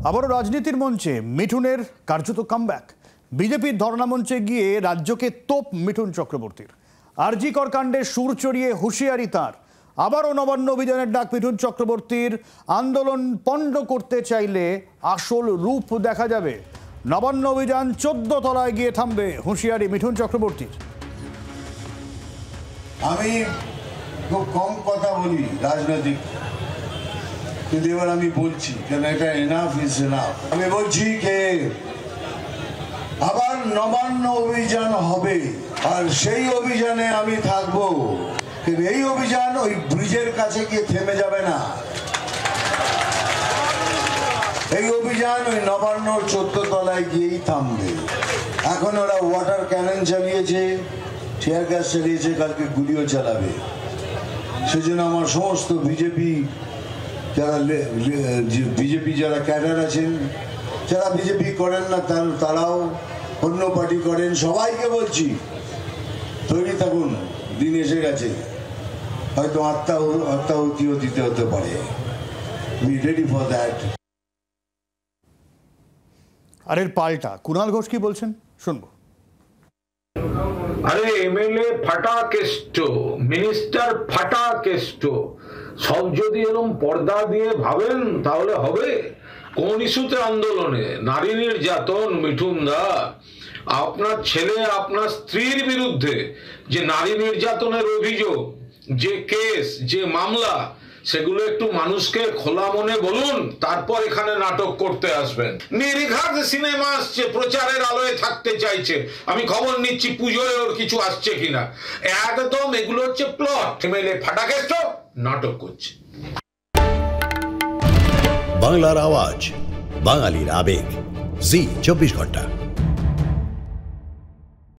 আবারও রাজনীতির মঞ্চে মিঠুনের কার্যত কামব্যাক। বিজেপির ধর্ণা মঞ্চে গিয়ে রাজ্যকে তোপ মিঠুন চক্রবর্তীর। আরজি কর কাণ্ডে সুর চড়িয়ে হুঁশিয়ারি তাঁর। আবারও নবান্ন অভিযানের ডাক মিঠুন চক্রবর্তীর। আন্দোলন পণ্ড করতে চাইলে আসল রূপ দেখা যাবে। নবান্ন অভিযান 14 তলায় গিয়ে থামবে, হুঁশিয়ারি মিঠুন চক্রবর্তীর। আমি খুব কম কথা বলি রাজনৈতিক, কিন্তু এবার আমি বলছি, কেন এটা এনাফ ইজ এনাফ। আমি বলছি যে আবার নবান্ন অভিযান হবে, আর সেই অভিযানে আমি থাকবো। কিন্তু এই অভিযান ওই ব্রিজের কাছে গিয়ে থেমে যাবে না। এই অভিযান ওই নবান্ন 14 তলায় গিয়েই থামবে। এখন ওরা ওয়াটার ক্যানন চালিয়েছে, টিয়ার গ্যাস চালিয়েছে, কালকে গুলিও চালাবে। সেজন্য আমার সমস্ত বিজেপি যারা ক্যাডার আছেন, যারা বিজেপি করেন না তারাও অন্য পার্টি করেন, সবাইকে বলছি তৈরি থাকুন। দিন এসে গেছে, হয়তো আত্মাহুতিও দিতে হতে পারে। Be ready for that. আর এর পাল্টা কুণাল ঘোষ কি বলছেন শুনবো। আরে এমএলএ ফাটা কেষ্ট, মিনিস্টার ফাটা কেষ্ট, সব যদি এরকম পর্দা দিয়ে ভাবেন তাহলে হবে? কোন ইস্যুতে আন্দোলনে? নারী নির্যাতন। মিঠুন দা, আপনার ছেলে আপনার স্ত্রীর বিরুদ্ধে যে নারী নির্যাতনের অভিযোগ, যে কেস, যে মামলা, সেগুলো একটু মানুষকে খোলা মনে বলুন, তারপর এখানে নাটক করতে আসবেন। নির্ঘাত সিনেমা আসছে, প্রচারের আলোয় থাকতে চাইছে। আমি খবর নিচ্ছি পুজোয় ওর কিছু আসছে কিনা। একদম এগুলো হচ্ছে প্লট। এমএলএ ফাটাকেষ্ট নাটক করছে। বাংলার আওয়াজ, বাঙালির আবেগ, জি 24 ঘন্টা।